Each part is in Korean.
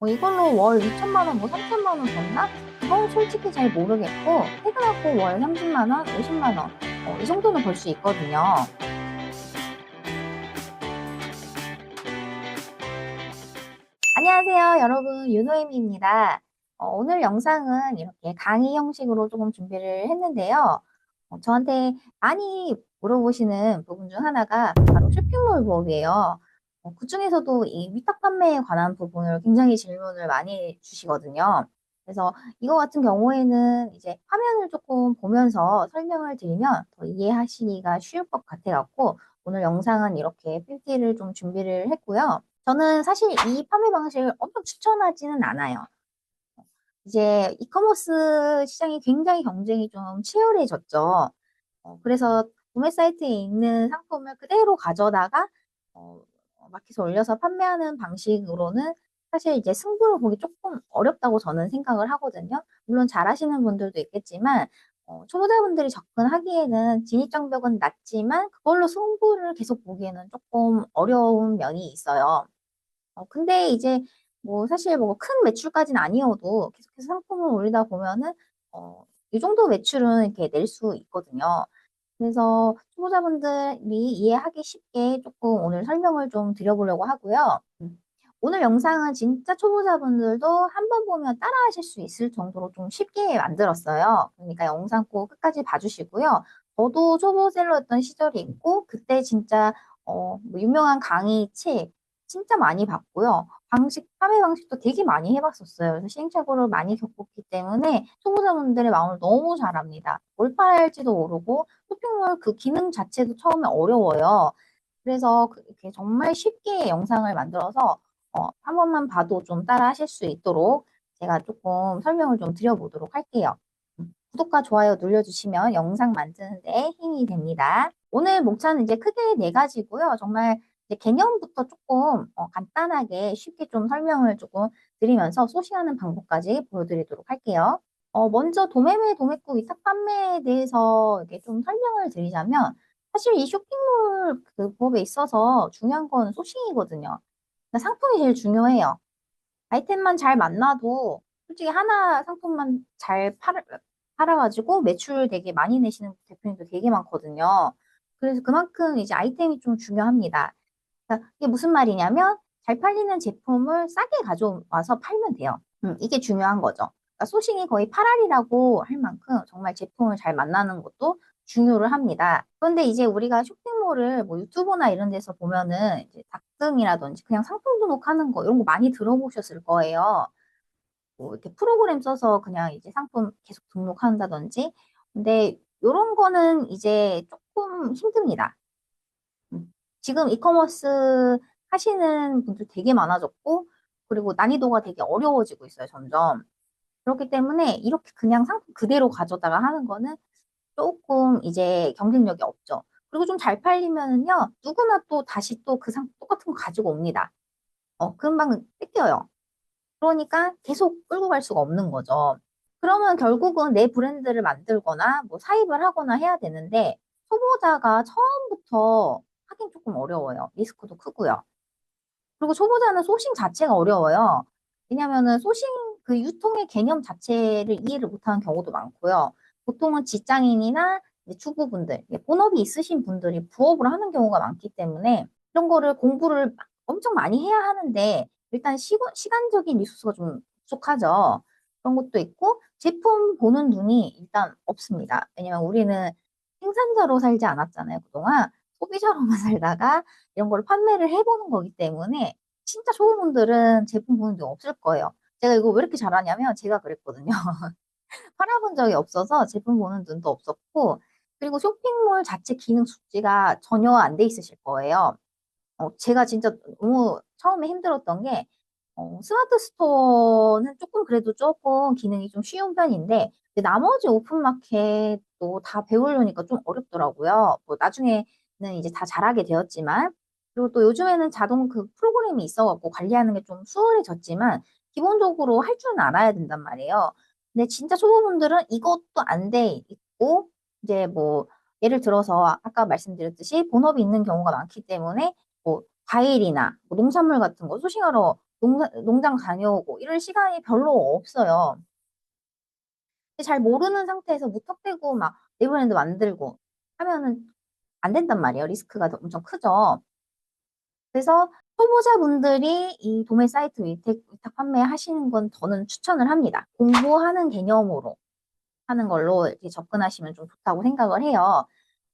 이걸로 월 2천만 원, 뭐 3천만 원 번다? 그건 솔직히 잘 모르겠고, 퇴근하고 월 30만 원, 50만 원, 이 정도는 벌 수 있거든요. 안녕하세요, 여러분. 윤호임입니다. 오늘 영상은 이렇게 강의 형식으로 조금 준비를 했는데요. 저한테 많이 물어보시는 부분 중 하나가 바로 쇼핑몰 부업이에요. 그중에서도 이 위탁 판매에 관한 부분을 굉장히 질문을 많이 주시거든요. 그래서 이거 같은 경우에는 이제 화면을 조금 보면서 설명을 드리면 더 이해하시기가 쉬울 것 같아갖고 오늘 영상은 이렇게 PPT를 좀 준비를 했고요. 저는 사실 이 판매 방식을 엄청 추천하지는 않아요. 이제 이커머스 시장이 굉장히 경쟁이 좀 치열해졌죠. 그래서 구매 사이트에 있는 상품을 그대로 가져다가 어, 마켓에 올려서 판매하는 방식으로는 사실 이제 승부를 보기 조금 어렵다고 저는 생각을 하거든요. 물론 잘하시는 분들도 있겠지만 초보자분들이 접근하기에는 진입장벽은 낮지만 그걸로 승부를 계속 보기에는 조금 어려운 면이 있어요. 근데 이제 뭐 사실 뭐 큰 매출까지는 아니어도 계속해서 상품을 올리다 보면은 이 정도 매출은 이렇게 낼 수 있거든요. 그래서 초보자분들이 이해하기 쉽게 조금 오늘 설명을 좀 드려보려고 하고요. 오늘 영상은 진짜 초보자분들도 한 번 보면 따라하실 수 있을 정도로 좀 쉽게 만들었어요. 그러니까 영상 꼭 끝까지 봐주시고요. 저도 초보셀러였던 시절이 있고 그때 진짜 뭐 유명한 강의 책 진짜 많이 봤고요. 판매 방식도 되게 많이 해봤었어요. 그래서 시행착오를 많이 겪었기 때문에 초보자분들의 마음을 너무 잘 압니다. 뭘 팔아야 할지도 모르고 쇼핑몰 그 기능 자체도 처음에 어려워요. 그래서 이렇게 정말 쉽게 영상을 만들어서 한 번만 봐도 좀 따라 하실 수 있도록 제가 조금 설명을 좀 드려보도록 할게요. 구독과 좋아요 눌러주시면 영상 만드는데 힘이 됩니다. 오늘 목차는 이제 크게 네 가지고요. 정말 이제 개념부터 조금 간단하게 쉽게 좀 설명을 조금 드리면서 소싱하는 방법까지 보여드리도록 할게요. 먼저 도매매, 도매구, 위탁 판매에 대해서 이렇게 좀 설명을 드리자면 사실 이 쇼핑몰 그 부업에 있어서 중요한 건 소싱이거든요. 그러니까 상품이 제일 중요해요. 아이템만 잘 만나도 솔직히 하나 상품만 잘 팔아가지고 매출 되게 많이 내시는 대표님도 되게 많거든요. 그래서 그만큼 이제 아이템이 좀 중요합니다. 그러니까 이게 무슨 말이냐면 잘 팔리는 제품을 싸게 가져와서 팔면 돼요. 이게 중요한 거죠. 그러니까 소싱이 거의 8알이라고 할 만큼 정말 제품을 잘 만나는 것도 중요를 합니다. 그런데 이제 우리가 쇼핑몰을 뭐 유튜브나 이런 데서 보면은 이제 닭등이라든지 그냥 상품 등록하는 거 이런 거 많이 들어보셨을 거예요. 뭐 이렇게 프로그램 써서 그냥 이제 상품 계속 등록한다든지. 근데 이런 거는 이제 조금 힘듭니다. 지금 이커머스 하시는 분들 되게 많아졌고, 그리고 난이도가 되게 어려워지고 있어요, 점점. 그렇기 때문에 이렇게 그냥 상품 그대로 가져다가 하는 거는 조금 이제 경쟁력이 없죠. 그리고 좀 잘 팔리면은요, 누구나 또 다시 또 그 똑같은 거 가지고 옵니다. 금방 뺏겨요. 그러니까 계속 끌고 갈 수가 없는 거죠. 그러면 결국은 내 브랜드를 만들거나 뭐 사입을 하거나 해야 되는데, 초보자가 처음부터 하긴 조금 어려워요. 리스크도 크고요. 그리고 초보자는 소싱 자체가 어려워요. 왜냐면은 소싱 그 유통의 개념 자체를 이해를 못하는 경우도 많고요. 보통은 직장인이나 이제 주부분들, 본업이 있으신 분들이 부업을 하는 경우가 많기 때문에 이런 거를 공부를 엄청 많이 해야 하는데 일단 시간적인 리소스가 좀 부족하죠. 그런 것도 있고 제품 보는 눈이 일단 없습니다. 왜냐면 우리는 생산자로 살지 않았잖아요, 그동안. 소비자로만 살다가 이런 걸 판매를 해보는 거기 때문에 진짜 초보분들은 제품 보는 게 없을 거예요. 제가 이거 왜 이렇게 잘하냐면 제가 그랬거든요. 팔아본 적이 없어서 제품 보는 눈도 없었고 그리고 쇼핑몰 자체 기능 숙지가 전혀 안 돼 있으실 거예요. 제가 진짜 너무 처음에 힘들었던 게 스마트 스토어는 조금 그래도 조금 기능이 좀 쉬운 편인데 근데 나머지 오픈마켓도 다 배우려니까 좀 어렵더라고요. 뭐 나중에는 이제 다 잘하게 되었지만 그리고 또 요즘에는 자동 그 프로그램이 있어갖고 관리하는 게 좀 수월해졌지만 기본적으로 할 줄은 알아야 된단 말이에요. 근데 진짜 초보분들은 이것도 안 돼 있고 이제 뭐 예를 들어서 아까 말씀드렸듯이 본업이 있는 경우가 많기 때문에 뭐 과일이나 뭐 농산물 같은 거 소싱하러 농장 다녀오고 이럴 시간이 별로 없어요. 잘 모르는 상태에서 무턱대고 막 네버랜드 만들고 하면은 안 된단 말이에요. 리스크가 엄청 크죠. 그래서 초보자분들이 이 도매 사이트 위탁 판매 하시는 건 저는 추천을 합니다. 공부하는 개념으로 하는 걸로 이렇게 접근하시면 좀 좋다고 생각을 해요.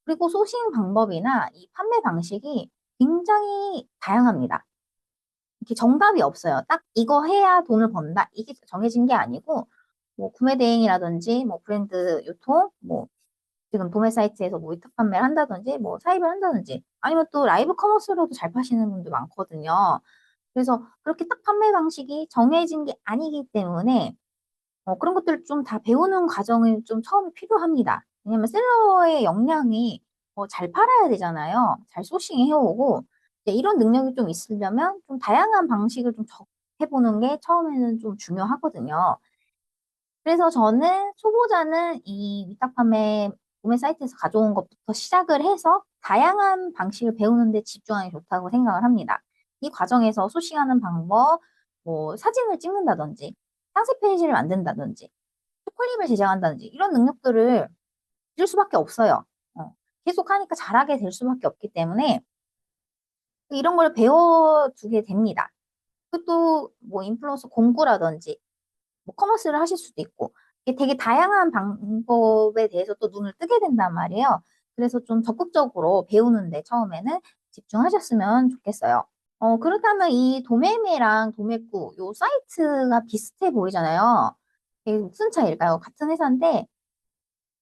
그리고 소싱 방법이나 이 판매 방식이 굉장히 다양합니다. 이렇게 정답이 없어요. 딱 이거 해야 돈을 번다. 이게 정해진 게 아니고, 뭐 구매 대행이라든지, 뭐 브랜드 유통, 뭐 지금 도매 사이트에서 뭐 위탁 판매를 한다든지, 뭐 사입을 한다든지, 아니면 또 라이브 커머스로도 잘 파시는 분들 많거든요. 그래서 그렇게 딱 판매 방식이 정해진 게 아니기 때문에 그런 것들을 좀 다 배우는 과정이 좀 처음에 필요합니다. 왜냐면 셀러의 역량이 잘 팔아야 되잖아요. 잘 소싱 해오고 이제 이런 능력이 좀 있으려면 좀 다양한 방식을 좀 해보는 게 처음에는 좀 중요하거든요. 그래서 저는 초보자는 이 위탁 판매 구매 사이트에서 가져온 것부터 시작을 해서 다양한 방식을 배우는 데 집중하는 게 좋다고 생각을 합니다. 이 과정에서 소싱하는 방법, 뭐 사진을 찍는다든지 상세 페이지를 만든다든지 초콜릿을 제작한다든지 이런 능력들을 줄 수밖에 없어요. 계속 하니까 잘하게 될 수밖에 없기 때문에 이런 걸 배워두게 됩니다. 그것도 뭐 인플루언서 공구라든지 뭐 커머스를 하실 수도 있고 이게 되게 다양한 방법에 대해서 또 눈을 뜨게 된단 말이에요. 그래서 좀 적극적으로 배우는데 처음에는 집중하셨으면 좋겠어요. 그렇다면 이 도매매랑 도매구 요 사이트가 비슷해 보이잖아요. 이게 무슨 차이일까요? 같은 회사인데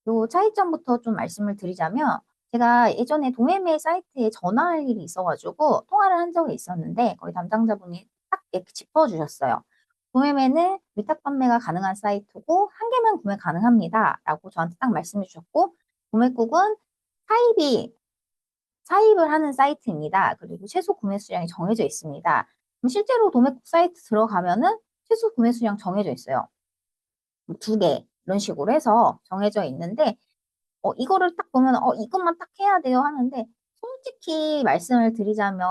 요 차이점부터 좀 말씀을 드리자면 제가 예전에 도매매 사이트에 전화할 일이 있어가지고 통화를 한 적이 있었는데 거기 담당자분이 딱 이렇게 짚어주셨어요. 도매매는 위탁 판매가 가능한 사이트고 한 개만 구매 가능합니다. 라고 저한테 딱 말씀해 주셨고 도매국은 사입이 사입을 하는 사이트입니다. 그리고 최소 구매 수량이 정해져 있습니다. 그럼 실제로 도매국 사이트 들어가면은 최소 구매 수량 정해져 있어요. 두 개, 이런 식으로 해서 정해져 있는데, 이거를 딱 보면, 이것만 딱 해야 돼요 하는데, 솔직히 말씀을 드리자면,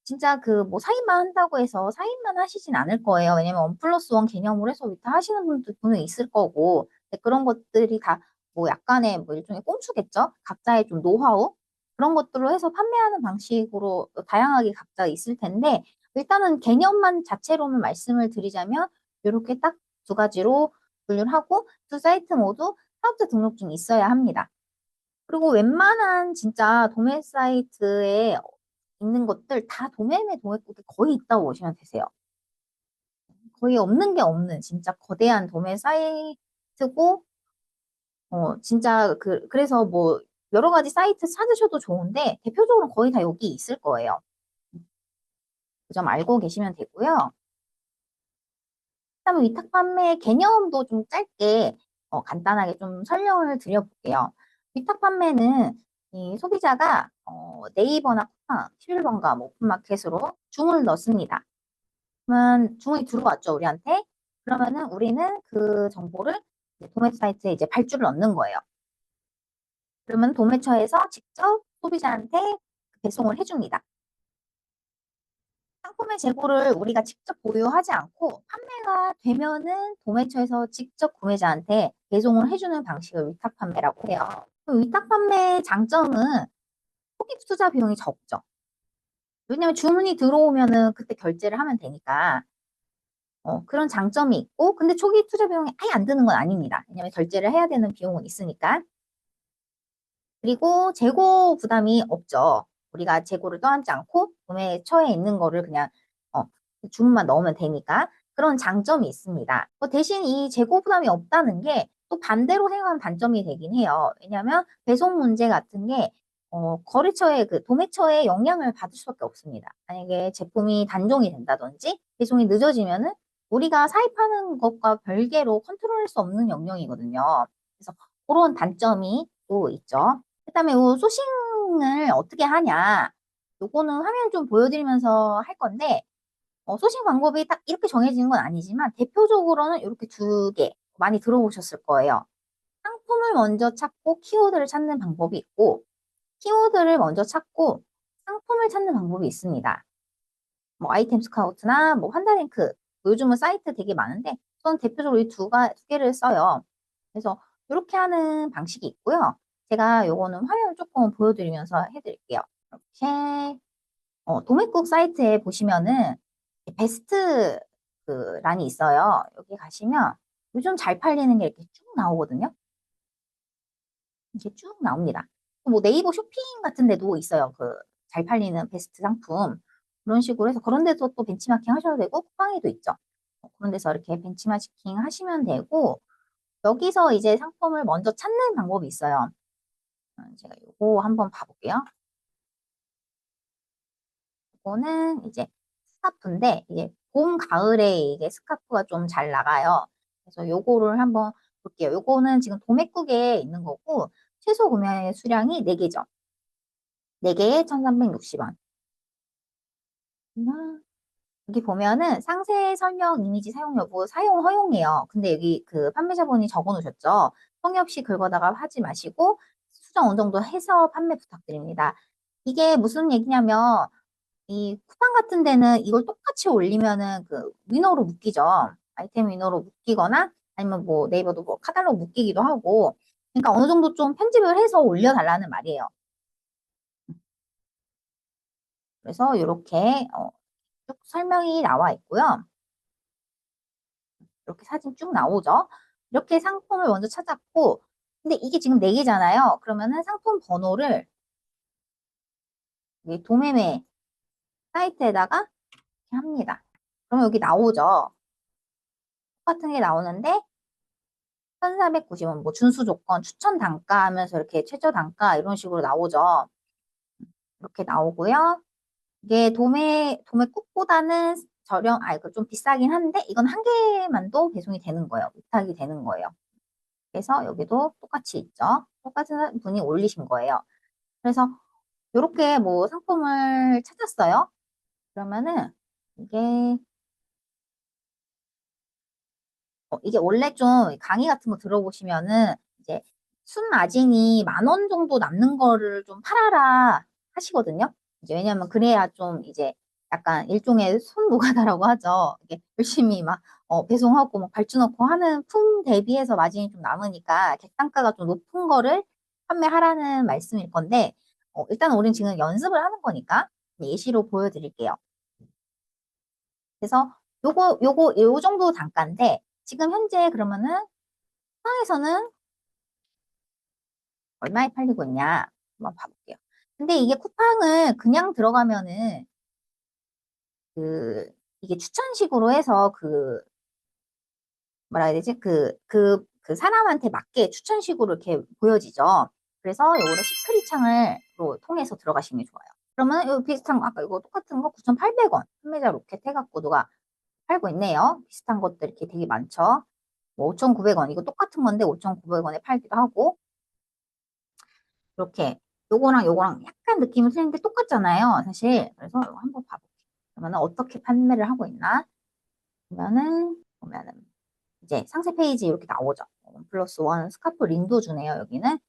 진짜 그 뭐 사인만 한다고 해서 사인만 하시진 않을 거예요. 왜냐면 원 플러스 원 개념으로 해서 위탁 하시는 분들 분명 있을 거고 근데 그런 것들이 다 뭐 약간의 뭐 일종의 꼼수겠죠. 각자의 좀 노하우 그런 것들로 해서 판매하는 방식으로 다양하게 각자 있을 텐데 일단은 개념만 자체로만 말씀을 드리자면 이렇게 딱 두 가지로 분류를 하고 두 사이트 모두 사업자 등록증이 있어야 합니다. 그리고 웬만한 진짜 도매 사이트에 있는 것들 다 도매매 도매국에 거의 있다고 보시면 되세요. 거의 없는 게 없는 진짜 거대한 도매 사이트고 진짜 그래서 뭐 여러 가지 사이트 찾으셔도 좋은데 대표적으로 거의 다 여기 있을 거예요. 그 점 알고 계시면 되고요. 그다음에 위탁 판매 개념도 좀 짧게 간단하게 좀 설명을 드려볼게요. 위탁 판매는 이 소비자가 네이버나 쿠팡, 11번가, 뭐 오픈마켓으로 주문을 넣습니다. 그러면 주문이 들어왔죠, 우리한테. 그러면은 우리는 그 정보를 이제 도매 사이트에 이제 발주를 넣는 거예요. 그러면 도매처에서 직접 소비자한테 배송을 해줍니다. 상품의 재고를 우리가 직접 보유하지 않고 판매가 되면은 도매처에서 직접 구매자한테 배송을 해주는 방식을 위탁 판매라고 해요. 그 위탁 판매 장점은 초기 투자 비용이 적죠. 왜냐면 주문이 들어오면은 그때 결제를 하면 되니까. 그런 장점이 있고, 근데 초기 투자 비용이 아예 안 드는 건 아닙니다. 왜냐면 결제를 해야 되는 비용은 있으니까. 그리고 재고 부담이 없죠. 우리가 재고를 떠안지 않고 구매처에 있는 거를 그냥 어, 주문만 넣으면 되니까 그런 장점이 있습니다. 대신 이 재고 부담이 없다는 게 또 반대로 생각하면 단점이 되긴 해요. 왜냐하면 배송 문제 같은 게 거래처의 그 도매처의 영향을 받을 수밖에 없습니다. 만약에 제품이 단종이 된다든지 배송이 늦어지면은 우리가 사입하는 것과 별개로 컨트롤할 수 없는 영역이거든요. 그래서 그런 단점이 또 있죠. 그다음에 요 소싱을 어떻게 하냐? 요거는 화면 좀 보여드리면서 할 건데, 소싱 방법이 딱 이렇게 정해지는 건 아니지만, 대표적으로는 이렇게 두 개 많이 들어보셨을 거예요. 상품을 먼저 찾고 키워드를 찾는 방법이 있고, 키워드를 먼저 찾고 상품을 찾는 방법이 있습니다. 뭐 아이템 스카우트나 뭐 판다링크, 요즘은 사이트 되게 많은데 저는 대표적으로 두 개를 써요. 그래서 이렇게 하는 방식이 있고요. 제가 요거는 화면을 조금 보여드리면서 해드릴게요. 이렇게 도매국 사이트에 보시면은 베스트 그 란이 있어요. 여기 가시면 요즘 잘 팔리는 게 이렇게 쭉 나오거든요. 이렇게 쭉 나옵니다. 뭐 네이버 쇼핑 같은 데도 있어요. 그 잘 팔리는 베스트 상품. 그런 식으로 해서 그런 데서 또 벤치마킹 하셔도 되고 쿠팡에도 있죠. 그런 데서 이렇게 벤치마킹 하시면 되고 여기서 이제 상품을 먼저 찾는 방법이 있어요. 제가 요거 한번 봐볼게요. 이거는 이제 스카프인데 이게 봄, 가을에 이게 스카프가 좀 잘 나가요. 그래서 요거를 한번 볼게요. 요거는 지금 도매국에 있는 거고 최소 구매 수량이 4개죠. 4개에 1,360원. 여기 보면은 상세 설명 이미지 사용 여부 사용 허용이에요. 근데 여기 그 판매자분이 적어 놓으셨죠. 성의 없이 긁어다가 하지 마시고 수정 어느 정도 해서 판매 부탁드립니다. 이게 무슨 얘기냐면 이 쿠팡 같은 데는 이걸 똑같이 올리면은 그 위너로 묶이죠. 아이템 위너로 묶이거나 아니면 뭐 네이버도 뭐 카탈로그 묶이기도 하고 그러니까 어느 정도 좀 편집을 해서 올려달라는 말이에요. 그래서 이렇게 쭉 설명이 나와 있고요. 이렇게 사진 쭉 나오죠. 이렇게 상품을 먼저 찾았고 근데 이게 지금 4개잖아요. 그러면은 상품 번호를 이 도매매 사이트에다가 이렇게 합니다. 그러면 여기 나오죠. 똑같은 게 나오는데 1,490원, 뭐 준수 조건, 추천 단가 하면서 이렇게 최저 단가 이런 식으로 나오죠. 이렇게 나오고요. 이게 도매국보다는 그 좀 비싸긴 한데 이건 한 개만도 배송이 되는 거예요. 위탁이 되는 거예요. 그래서 여기도 똑같이 있죠. 똑같은 분이 올리신 거예요. 그래서 이렇게 뭐 상품을 찾았어요. 그러면은 이게 이게 원래 좀 강의 같은 거 들어보시면은 이제 순마진이 10,000원 정도 남는 거를 좀 팔아라 하시거든요. 이제 왜냐면 그래야 좀 이제 약간 일종의 손노가다라고 하죠. 이게 열심히 막 배송하고 막 발주 넣고 하는 품 대비해서 마진이 좀 남으니까 객단가가 좀 높은 거를 판매하라는 말씀일 건데 일단 우린 지금 연습을 하는 거니까 예시로 보여드릴게요. 그래서 요 정도 단가인데 지금 현재 그러면은 쿠팡에서는 얼마에 팔리고 있냐 한번 봐볼게요. 근데 이게 쿠팡을 그냥 들어가면은 그 이게 추천식으로 해서 그 뭐라 해야 되지? 그 사람한테 맞게 추천식으로 이렇게 보여지죠. 그래서 요거를 시크릿 창을로 통해서 들어가시는 게 좋아요. 그러면 요 비슷한 거 아까 이거 똑같은 거 9,800원 판매자 로켓 해갖고 누가 팔고 있네요. 비슷한 것들 이렇게 되게 많죠. 뭐 5,900원 이거 똑같은 건데 5,900원에 팔기도 하고 이렇게 요거랑 요거랑 약간 느낌이 틀린데 똑같잖아요. 사실. 그래서 이거 한번 봐볼게요. 그러면 어떻게 판매를 하고 있나? 보면은 이제 상세 페이지 이렇게 나오죠. 원 플러스 원 스카프 링도 주네요. 여기는.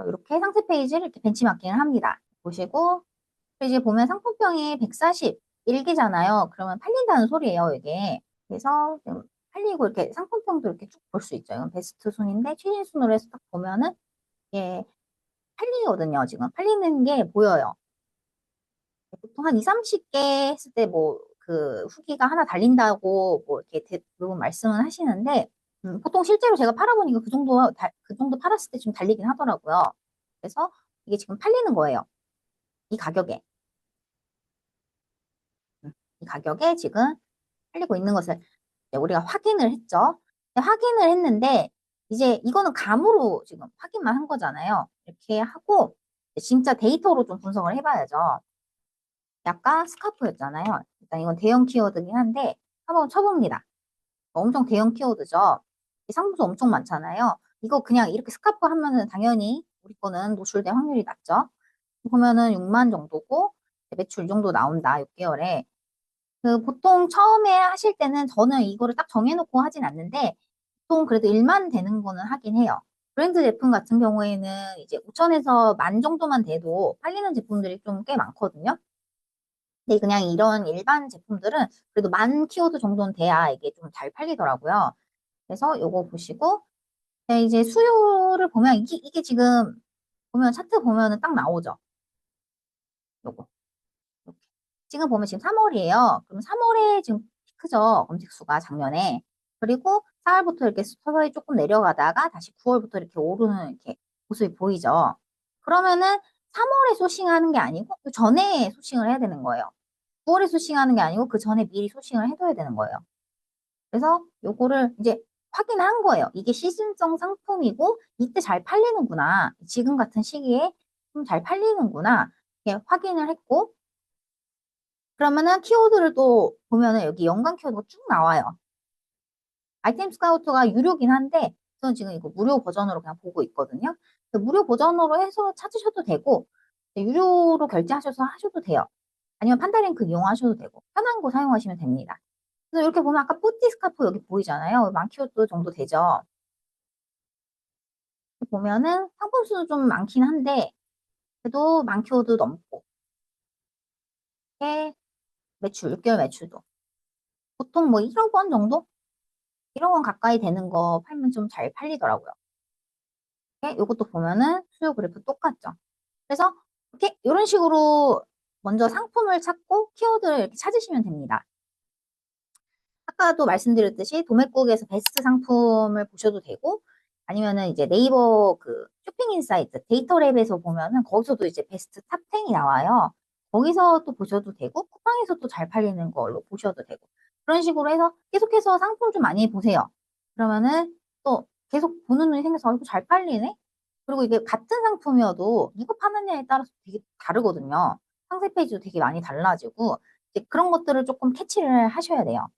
이렇게 상세 페이지를 이렇게 벤치마킹을 합니다. 보시고 이제 보면 상품평이 141개잖아요. 그러면 팔린다는 소리예요, 이게. 그래서 지금 팔리고 이렇게 상품평도 이렇게 쭉 볼 수 있죠. 이건 베스트 순인데 최신 순으로 해서 딱 보면은 이게 팔리거든요. 지금 팔리는 게 보여요. 보통 한 2, 30개 했을 때 뭐 그 후기가 하나 달린다고 뭐 이렇게 대부분 말씀은 하시는데 보통 실제로 제가 팔아보니까 그 정도 팔았을 때 좀 달리긴 하더라고요. 그래서 이게 지금 팔리는 거예요. 이 가격에. 이 가격에 지금 팔리고 있는 것을 이제 우리가 확인을 했죠. 확인을 했는데 이제 이거는 감으로 지금 확인만 한 거잖아요. 이렇게 하고 진짜 데이터로 좀 분석을 해봐야죠. 약간 스카프였잖아요. 일단 이건 대형 키워드긴 한데 한번 쳐봅니다. 엄청 대형 키워드죠. 이 상품수 엄청 많잖아요. 이거 그냥 이렇게 스카프 하면은 당연히 우리 거는 노출될 확률이 낮죠. 보면은 6만 정도고 매출 이 정도 나온다. 6개월에. 그 보통 처음에 하실 때는 저는 이거를 딱 정해놓고 하진 않는데 보통 그래도 1만 되는 거는 하긴 해요. 브랜드 제품 같은 경우에는 이제 5천에서 10,000 정도만 돼도 팔리는 제품들이 좀 꽤 많거든요. 근데 그냥 이런 일반 제품들은 그래도 10,000 키워드 정도는 돼야 이게 좀 잘 팔리더라고요. 그래서 요거 보시고, 네, 이제 수요를 보면 이게 지금 보면 차트 보면은 딱 나오죠. 요거. 이렇게. 지금 보면 지금 3월이에요. 그럼 3월에 지금 피크죠. 검색 수가 작년에. 그리고 4월부터 이렇게 서서히 조금 내려가다가 다시 9월부터 이렇게 오르는 이렇게 모습이 보이죠. 그러면은 3월에 소싱하는 게 아니고 그 전에 소싱을 해야 되는 거예요. 9월에 소싱하는 게 아니고 그 전에 미리 소싱을 해둬야 되는 거예요. 그래서 요거를 이제 확인한 거예요. 이게 시즌성 상품이고 이때 잘 팔리는구나. 지금 같은 시기에 좀 잘 팔리는구나. 이렇게 확인을 했고 그러면은 키워드를 또 보면은 여기 연관 키워드가 쭉 나와요. 아이템 스카우트가 유료긴 한데 저는 지금 이거 무료 버전으로 그냥 보고 있거든요. 무료 버전으로 해서 찾으셔도 되고 유료로 결제하셔서 하셔도 돼요. 아니면 판다링크 이용하셔도 되고 편한 거 사용하시면 됩니다. 그래서 이렇게 보면 아까 뿌띠 스카프 여기 보이잖아요. 10,000키워드 정도 되죠. 보면은 상품 수는 좀 많긴 한데 그래도 10,000키워드 넘고 이게 매출 6개월 매출도 보통 뭐 1억 원 정도? 1억 원 가까이 되는 거 팔면 좀 잘 팔리더라고요. 이것도 보면은 수요 그래프 똑같죠. 그래서 이렇게 이런 식으로 먼저 상품을 찾고 키워드를 이렇게 찾으시면 됩니다. 아까도 말씀드렸듯이 도매국에서 베스트 상품을 보셔도 되고 아니면은 이제 네이버 그 쇼핑 인사이트 데이터랩에서 보면은 거기서도 이제 베스트 탑 10이 나와요. 거기서 또 보셔도 되고 쿠팡에서 또 잘 팔리는 걸로 보셔도 되고 그런 식으로 해서 계속해서 상품 좀 많이 보세요. 그러면은 또 계속 보는 눈이 생겨서 이거 잘 팔리네? 그리고 이게 같은 상품이어도 누가 파느냐에 따라서 되게 다르거든요. 상세 페이지도 되게 많이 달라지고 이제 그런 것들을 조금 캐치를 하셔야 돼요.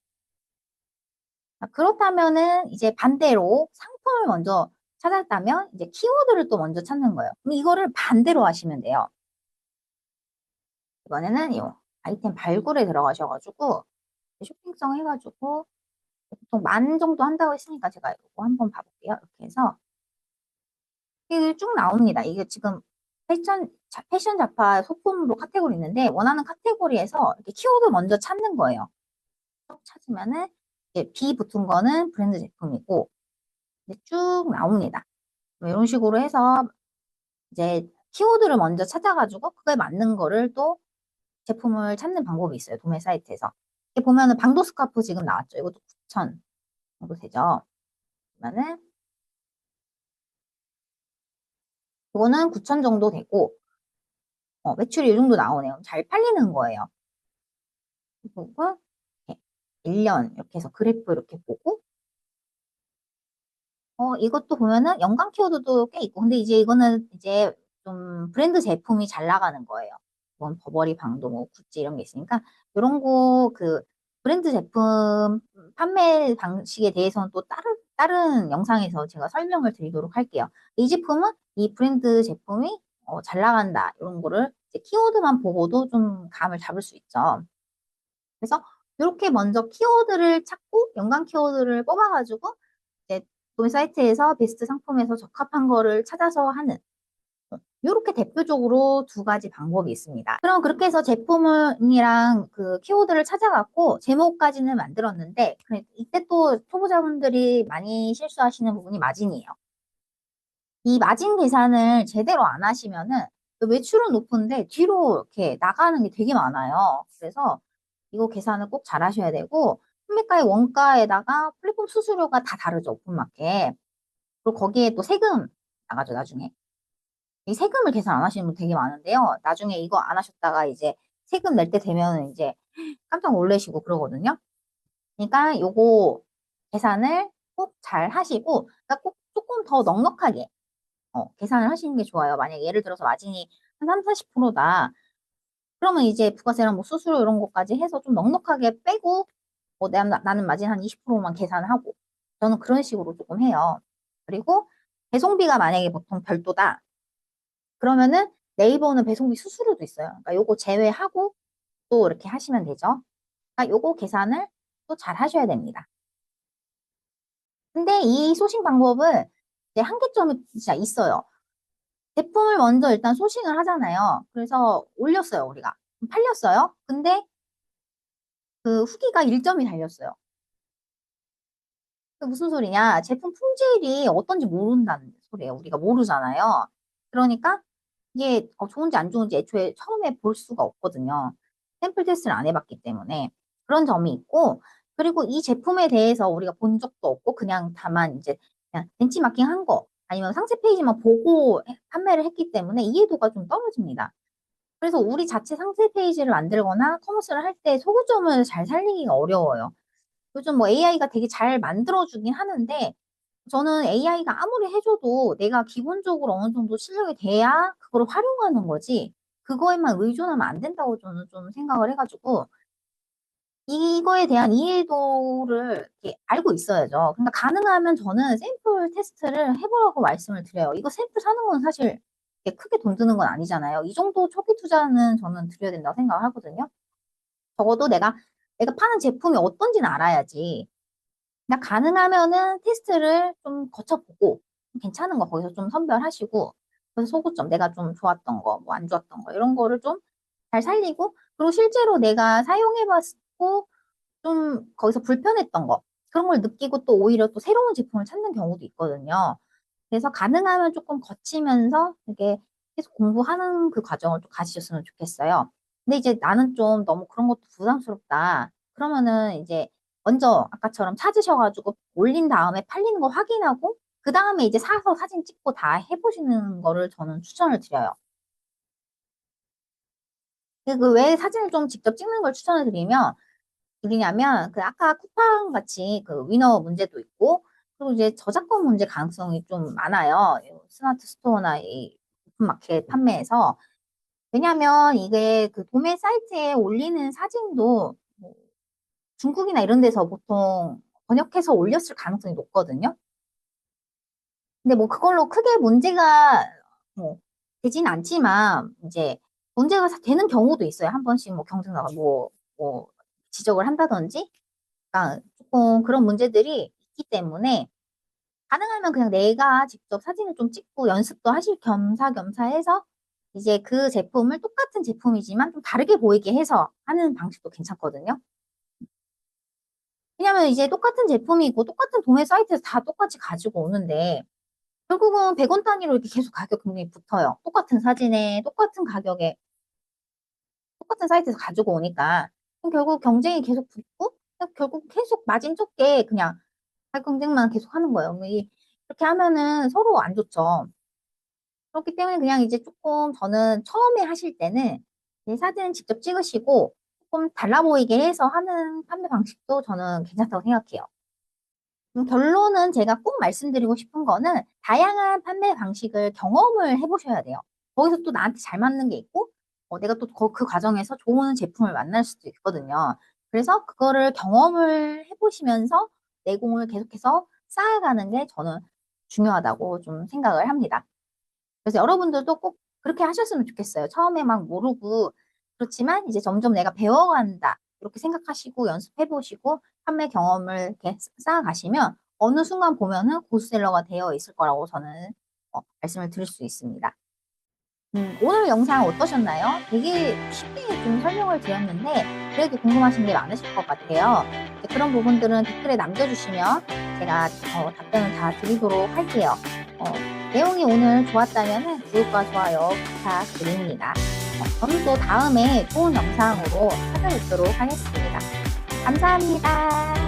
그렇다면은 이제 반대로 상품을 먼저 찾았다면 이제 키워드를 또 먼저 찾는 거예요. 그럼 이거를 반대로 하시면 돼요. 이번에는 이 아이템 발굴에 들어가셔가지고 쇼핑성 해가지고 보통 10,000 정도 한다고 했으니까 제가 이거 한번 봐볼게요. 이렇게 해서 이게 쭉 나옵니다. 이게 지금 패션 잡화 소품으로 카테고리 있는데 원하는 카테고리에서 이렇게 키워드 먼저 찾는 거예요. 찾으면은 이제 B 붙은 거는 브랜드 제품이고 이제 쭉 나옵니다. 뭐 이런 식으로 해서 이제 키워드를 먼저 찾아가지고 그거에 맞는 거를 또 제품을 찾는 방법이 있어요. 도매 사이트에서. 이렇게 보면은 방도 스카프 지금 나왔죠. 이것도 9,000 정도 되죠. 그러면은 이거는 9,000 정도 되고 매출이 이 정도 나오네요. 잘 팔리는 거예요. 그리고 이렇게 1년 이렇게 해서 그래프 이렇게 보고 이것도 보면은 연관 키워드도 꽤 있고 근데 이제 이거는 이제 좀 브랜드 제품이 잘 나가는 거예요. 뭐 버버리, 방도, 뭐 구찌 이런 게 있으니까 이런 거 그 브랜드 제품 판매 방식에 대해서는 또 다른 영상에서 제가 설명을 드리도록 할게요. 이 제품은 이 브랜드 제품이 잘 나간다 이런 거를 이제 키워드만 보고도 좀 감을 잡을 수 있죠. 그래서 이렇게 먼저 키워드를 찾고 연관 키워드를 뽑아가지고 이제 도매 사이트에서 베스트 상품에서 적합한 거를 찾아서 하는 이렇게 대표적으로 두 가지 방법이 있습니다. 그럼 그렇게 해서 제품이랑 그 키워드를 찾아갖고 제목까지는 만들었는데 이때 또 초보자분들이 많이 실수하시는 부분이 마진이에요. 이 마진 계산을 제대로 안 하시면은 매출은 높은데 뒤로 이렇게 나가는 게 되게 많아요. 그래서 이거 계산을 꼭 잘 하셔야 되고 판매가의 원가에다가 플랫폼 수수료가 다 다르죠. 오픈마켓. 그리고 거기에 또 세금 나가죠, 나중에. 이 세금을 계산 안 하시는 분 되게 많은데요. 나중에 이거 안 하셨다가 이제 세금 낼 때 되면 이제 깜짝 놀라시고 그러거든요. 그러니까 요거 계산을 꼭 잘 하시고, 그러니까 꼭 조금 더 넉넉하게 계산을 하시는 게 좋아요. 만약에 예를 들어서 마진이 한 3, 40%다. 그러면 이제 부가세랑 뭐 수수료 이런 것까지 해서 좀 넉넉하게 빼고, 나는 마진 한 20%만 계산하고. 저는 그런 식으로 조금 해요. 그리고 배송비가 만약에 보통 별도다. 그러면은 네이버는 배송비 수수료도 있어요. 그러니까 요거 제외하고 또 이렇게 하시면 되죠. 그러니까 요거 계산을 또 잘 하셔야 됩니다. 근데 이 소싱 방법은 이제 한계점이 진짜 있어요. 제품을 먼저 일단 소싱을 하잖아요. 그래서 올렸어요, 우리가. 팔렸어요. 근데 그 후기가 1점이 달렸어요. 그 무슨 소리냐? 제품 품질이 어떤지 모른다는 소리예요. 우리가 모르잖아요. 그러니까 이게 좋은지 안 좋은지 애초에 처음에 볼 수가 없거든요. 샘플 테스트를 안 해봤기 때문에 그런 점이 있고, 그리고 이 제품에 대해서 우리가 본 적도 없고 그냥 다만 이제 그냥 벤치마킹 한 거 아니면 상세 페이지만 보고 판매를 했기 때문에 이해도가 좀 떨어집니다. 그래서 우리 자체 상세 페이지를 만들거나 커머스를 할 때 소구점을 잘 살리기가 어려워요. 요즘 뭐 AI가 되게 잘 만들어주긴 하는데, 저는 AI가 아무리 해줘도 내가 기본적으로 어느 정도 실력이 돼야 그걸 활용하는 거지, 그거에만 의존하면 안 된다고 저는 좀 생각을 해가지고, 이거에 대한 이해도를 이렇게 알고 있어야죠. 그러니까 가능하면 저는 샘플 테스트를 해보라고 말씀을 드려요. 이거 샘플 사는 건 사실 이렇게 크게 돈 드는 건 아니잖아요. 이 정도 초기 투자는 저는 드려야 된다고 생각을 하거든요. 적어도 내가 파는 제품이 어떤지는 알아야지. 그냥 가능하면은 테스트를 좀 거쳐보고 괜찮은 거 거기서 좀 선별하시고, 그래서 소구점 내가 좀 좋았던 거, 뭐 안 좋았던 거 이런 거를 좀 잘 살리고, 그리고 실제로 내가 사용해봤고 좀 거기서 불편했던 거 그런 걸 느끼고 또 오히려 또 새로운 제품을 찾는 경우도 있거든요. 그래서 가능하면 조금 거치면서 이게 계속 공부하는 그 과정을 좀 가지셨으면 좋겠어요. 근데 이제 나는 좀 너무 그런 것도 부담스럽다. 그러면은 이제 먼저 아까처럼 찾으셔가지고 올린 다음에 팔리는 거 확인하고 그 다음에 이제 사서 사진 찍고 다 해보시는 거를 저는 추천을 드려요. 그 외에 사진을 좀 직접 찍는 걸 추천을 드리냐면 그 아까 쿠팡 같이 그 위너 문제도 있고, 그리고 이제 저작권 문제 가능성이 좀 많아요. 이 스마트 스토어나 이 오픈마켓 판매에서. 왜냐면 이게 그 도매 사이트에 올리는 사진도 뭐 중국이나 이런 데서 보통 번역해서 올렸을 가능성이 높거든요. 근데 뭐 그걸로 크게 문제가 뭐 되진 않지만 이제 문제가 되는 경우도 있어요. 한 번씩 뭐 경쟁자가 뭐 지적을 한다든지. 그러니까 조금 그런 문제들이 있기 때문에 가능하면 그냥 내가 직접 사진을 좀 찍고 연습도 하실 겸사겸사 해서 이제 그 제품을 똑같은 제품이지만 좀 다르게 보이게 해서 하는 방식도 괜찮거든요. 왜냐면 이제 똑같은 제품이고 똑같은 도매 사이트에서 다 똑같이 가지고 오는데 결국은 100원 단위로 이렇게 계속 가격 금액이 붙어요. 똑같은 사진에 똑같은 가격에 똑같은 사이트에서 가지고 오니까 그럼 결국 경쟁이 계속 붙고 결국 계속 마진 좁게 그냥 할 경쟁만 계속 하는 거예요. 이렇게 하면은 서로 안 좋죠. 그렇기 때문에 그냥 이제 조금 저는 처음에 하실 때는 내 사진 직접 찍으시고 조금 달라 보이게 해서 하는 판매 방식도 저는 괜찮다고 생각해요. 결론은 제가 꼭 말씀드리고 싶은 거는 다양한 판매 방식을 경험을 해보셔야 돼요. 거기서 또 나한테 잘 맞는 게 있고, 내가 또 그 과정에서 좋은 제품을 만날 수도 있거든요. 그래서 그거를 경험을 해보시면서 내공을 계속해서 쌓아가는 게 저는 중요하다고 좀 생각을 합니다. 그래서 여러분들도 꼭 그렇게 하셨으면 좋겠어요. 처음에 막 모르고, 그렇지만 이제 점점 내가 배워간다. 이렇게 생각하시고 연습해 보시고 판매 경험을 이렇게 쌓아가시면 어느 순간 보면은 고스셀러가 되어 있을 거라고 저는 말씀을 드릴 수 있습니다. 오늘 영상 어떠셨나요? 되게 쉽게 좀 설명을 드렸는데 그래도 궁금하신 게 많으실 것 같아요. 그런 부분들은 댓글에 남겨주시면 제가 답변을 다 드리도록 할게요. 어, 내용이 오늘 좋았다면 구독과 좋아요 부탁드립니다. 저는 또 다음에 좋은 영상으로 찾아뵙도록 하겠습니다. 감사합니다.